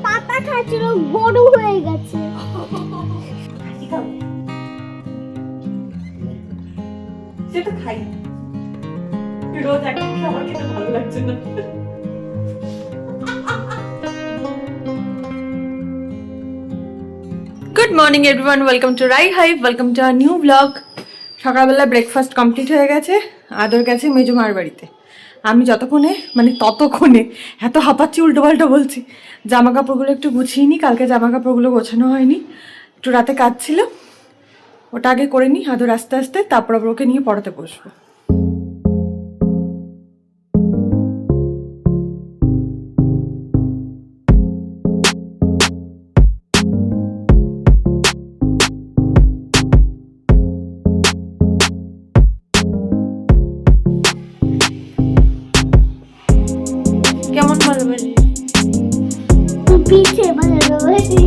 পাতা খাচ্ছিল, গরু হয়ে গেছে। সেটা খাই রোজ একটা খাবার খেতে ভালো লাগছে না। Good morning everyone, welcome to Rai hive, welcome to a new blog. সকালবেলা ব্রেকফাস্ট কমপ্লিট হয়ে গেছে, আদর গেছে মেজুমার বাড়িতে। আমি ততক্ষণে এত হাঁপাচ্ছি, উল্টো পাল্টা বলছি। জামা কাপড়গুলো একটু গুছিয়ে নিই, কালকে জামা কাপড়গুলো গোছানো হয়নি, একটু রাতে কাজ ছিল, ওটা আগে করে নিই। আদর আস্তে আস্তে, তারপর আবার ওকে নিয়ে পড়াতে বসবো। কেমন ভালোবাসি? পিছে ভালোবাসি।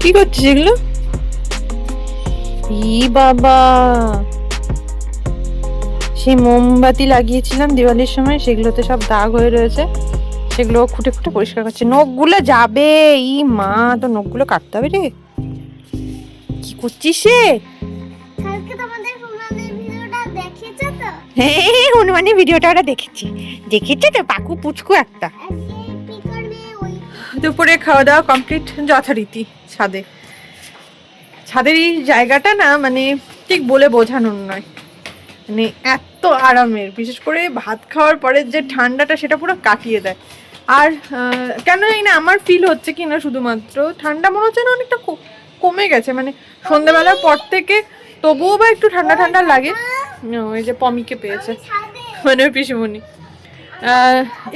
কি করছিস এগুলো? ই বাবা, সেই মোমবাতি লাগিয়েছিলাম দিওয়ালির সময়, সেগুলোতে সব দাগ হয়ে রয়েছে, সেগুলো খুঁটে খুঁটে পরিষ্কার করছে। নখগুলো যাবে, ই মা, তো নখগুলো কাটতে হবে রে। কি করছিস রে? কালকে তোমাদের হনুমানের ভিডিওটা দেখেছো তো? হ্যাঁ, হনুমানের ভিডিওটা ওরা দেখেছে তো, পাকু পুচকু একটা। আজকে কি করবে ওই? দুপুরে খাওয়া দাওয়া কমপ্লিট যথারীতি ছাদের এই জায়গাটা না, মানে ঠিক বলে বোঝানোর নয়, মানে এত আরামের। বিশেষ করে ভাত খাওয়ার পরে যে ঠান্ডাটা, সেটা পুরো কাটিয়ে দেয়। আর কেন জানি না, আমার ফিল হচ্ছে কি না, শুধুমাত্র ঠান্ডা মনে হচ্ছে না অনেকটা কমে গেছে, মানে সন্ধ্যাবেলার পর থেকে তবুও বা একটু ঠান্ডা ঠান্ডা লাগে। ওই যে পমিকে পেয়েছে, মানে ওই পিসিমণি,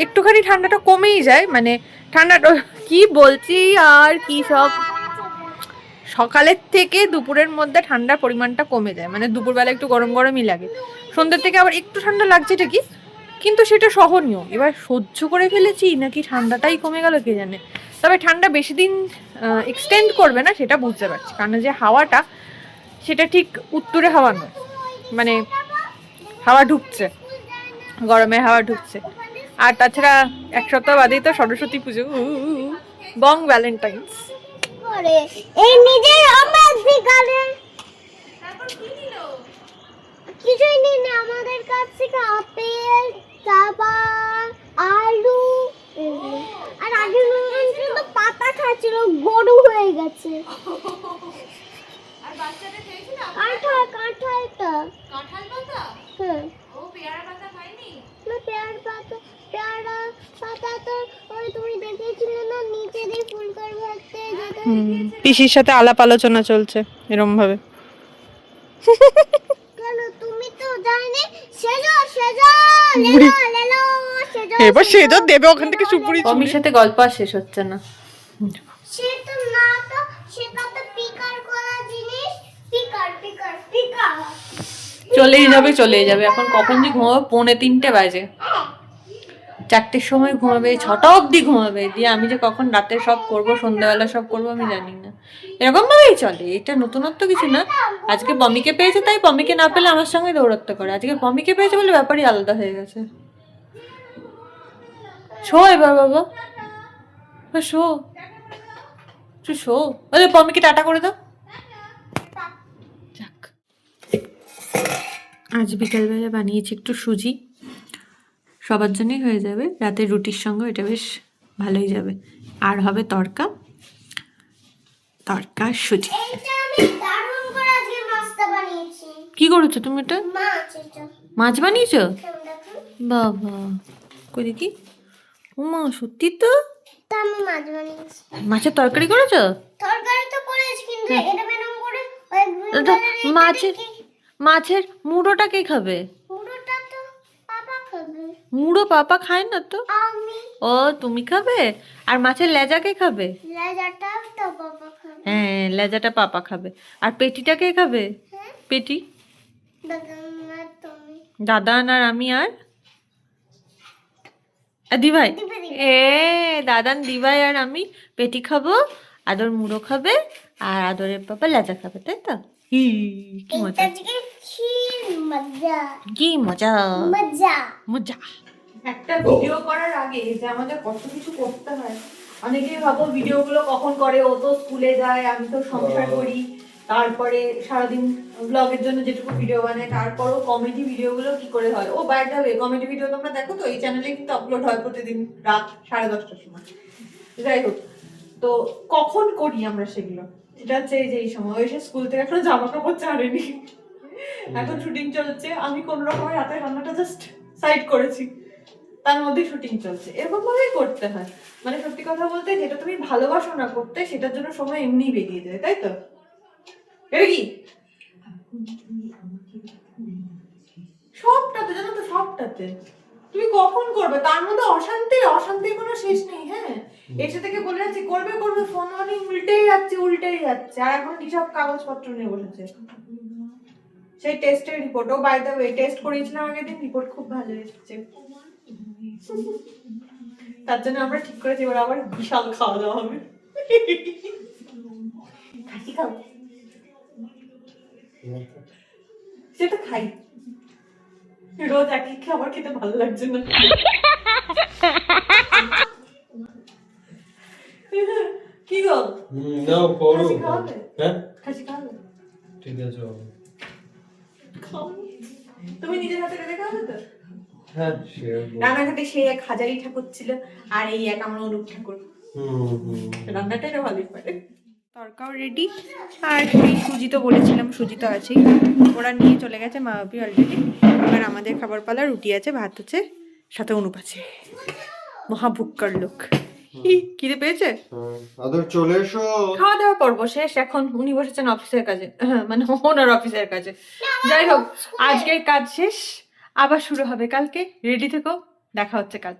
একটুখানি ঠান্ডাটা কমেই যায়, মানে ঠান্ডাটা কি বলছি আর কি সব, সকালের থেকে দুপুরের মধ্যে ঠান্ডার পরিমাণটা কমে যায়, মানে দুপুরবেলা একটু গরম গরমই লাগে, সন্ধ্যের থেকে আবার একটু ঠান্ডা লাগছে ঠিকই, কিন্তু সেটা সহনীয়। এবার সহ্য করে ফেলেছি নাকি ঠান্ডাটাই কমে গেল কে জানে। তবে ঠান্ডা বেশি দিন এক্সটেন্ড করবে না, সেটা বুঝতে পারছি, কারণ যে হাওয়াটা, সেটা ঠিক উত্তরে হাওয়া নয়, মানে হাওয়া ঢুকছে, গরমের হাওয়া ঢুকছে। আর তাছাড়া এক সপ্তাহ বাদেই তো সরস্বতী পুজো, বং ভ্যালেন্টাইন্স। করে এই নিজের আমার দিকালে কিছুই নেই না আমাদের কাছ থেকে, আপেল, চাবা, আলু, আর আগে কিন্তু পাতা খাচ্ছিল, গরু হয়ে গেছে। আর বাচ্চাটা খেয়েছিল? কাঁঠালটা কাঁঠাল পাতা? হ্যাঁ। ও পেয়ারা পাতা খায়নি? না, পেয়ারা পাতা তো ওই তুমি দেখেছিলে না, নিচে দিয়ে ফুলকর ভাজতে যেটা। পিসির সাথে আলাপ আলোচনা চলছে এরম ভাবে। কেন তুমি তো জানি সেজো লেলো সেজো, এবার সেজো দেবে ওখান থেকে সুপুরি। পমির সাথে গল্প আর শেষ হচ্ছে না। সে তো না, তো সেটা তো পিকার করা জিনিস, পিকার। চলেই যাবে। এখন কখন যে ঘুমাবো, 2:45 বাজে, 4টের সময় ঘুমাবে, 6টা অবধি ঘুমাবে, দিয়ে আমি যে কখন রাতে সব করব, সন্ধ্যাবেলা সব করব আমি জানি না। এরকম ভাবেই চলে, এটা নতুনত্ব কিছু না। আজকে পমিকে পেয়েছে, তাই পমিকে না পেলে আমার সঙ্গে দৌড়াতে করে, আজকে পমিকে পেয়েছে বলে ব্যাপারই আলাদা হয়ে গেছে। শো এবার বাবা, শো, তুই শো। বলে পমিকে টাটা করে দাও। যাক, আজ বিকালবেলা বানিয়েছি একটু সুজি, সবার জন্যই হয়ে যাবে, রাতে রুটির সঙ্গে এটা বেশ ভালোই যাবে। আর হবে তড়কা, তড়কা সুজি। এইটা আমি দারুণ করে আজকে নাস্তা বানিয়েছি। কি করেছো তুমি এটা? মাছ এটা। মাছ বানিয়েছো? কেমন দেখো? বাবা, কই দেখি। উমা, সত্যি তো তা আমি মাছ বানিয়েছি। মাছের তরকারি করেছো? তরকারি তো করেছি, কিন্তু এটা বেনম করে ওই green তো colour এর মাছের এটা কি- মাছের মুড়োটা কে খাবে? পুরোটা তো পাপা খাবে। মুড়ো পাপা খায় না তো। আমি ও, তুমি খাবে? আর মাছের লেজা কে খাবে? লেজাটা তো পাপা খাবে। হ্যাঁ, লেজাটা পাপা খাবে। আর পেটিটা কে খাবে? হ্যাঁ, পেটি দাদা না তুমি। দাদান আর আমি আর দিভাই। দিবে দিবে। এ দাদান, দিভাই আর আমি পেটি খাবো, আদর মুড়ো খাবে, আর আদরের পাপা লেজা খাবে, তাই তো? হি, কি এইটা মজা, আজকে কি মজা কি মজা, মজা। মজা। একটা ভিডিও করার আগে যে আমাদের কত কিছু করতে হয়, অনেকেই ভাবো ভিডিওগুলো কখন করে, ও তো স্কুলে যায়, আমি তো সংসার করি, তারপরে সারাদিন ব্লগের জন্য যেটুকু ভিডিও বানাই, তারপরও কমেডি ভিডিওগুলো কি করে হয়। Oh by the way, comedy video তোমরা দেখো তো, এই চ্যানেলে কিন্তু আপলোড হয় প্রতিদিন রাত 10:30টার সময়। যাই হোক, তো কখন করি আমরা সেগুলো, সেটা হচ্ছে এই যে এই সময় এসে স্কুল থেকে এখনো জামা কাপড় ছাড়েনি, এখন শুটিং চলছে, আমি কোন রকমের রাতের রান্নাটা জাস্ট সাইড করেছি, তার মধ্যে শুটিং চলছে, এরকম ভাবেই করতে হয়। মানে সত্যি কথা বলতে, যেটা তুমি ভালোবাসো না করতে, সেটার জন্য সময় এমনিই বেরিয়ে যায়, তাই তো? এটা কি সবটাতে, জানো তো, সবটাতে তুমি কখন করবে, তার মধ্যে অশান্তির কোনো শেষ নেই। হ্যাঁ, এসে থেকে বলে যাচ্ছি করবে করবে, ফোন মানে উল্টেই যাচ্ছে, আর এখন কি সব কাগজপত্র নিয়ে বসেছে। সেই টেস্টের রিপোর্ট, ও বাই দ্য ওয়ে টেস্ট করিয়েছিলাম আগের দিন, রিপোর্ট খুব ভালো এসেছে। তার জন্য আমরা ঠিক করেছি এবার আবার বিশাল খাওয়া দাওয়া হবে। খাসি খাও? সেটা খাই, রোজ একই খাবার খেতে ভালো লাগছে না। কি গো, নাও করো। খাসি খাওয়াবে? হ্যাঁ, খাসি খাওয়াবে? ঠিক আছে বাবা। খাও। তুমি নিজের হাতে রেঁধে খাওয়াবে তো? হ্যাঁ, শেয়ার রান্নাঘাটে সেই এক হাজারি ঠাকুর ছিল, আর এই এক আমার অনুপ ঠাকুর। রান্নাটা এটা ভালোই পারে। তরকাও রেডি, আর এই সুজি তো বলেছিলাম, সুজি তো আছেই, ওরা নিয়ে চলে গেছে মা বাপি অলরেডি। এবার আমাদের খাবার পালা, রুটি আছে, ভাত আছে, সাথে অনুপ আছে, মহাভুক্কর লোক। খিদে পেয়েছে? আদর চলে এসো। খাওয়া দাওয়া পর্ব শেষ, এখন উনি বসেছেন অফিসের কাজে, মানে ওনার অফিসের কাজে। যাই হোক, আজকের কাজ শেষ, আবার শুরু হবে কালকে, রেডি থেকো, দেখা হচ্ছে কাল।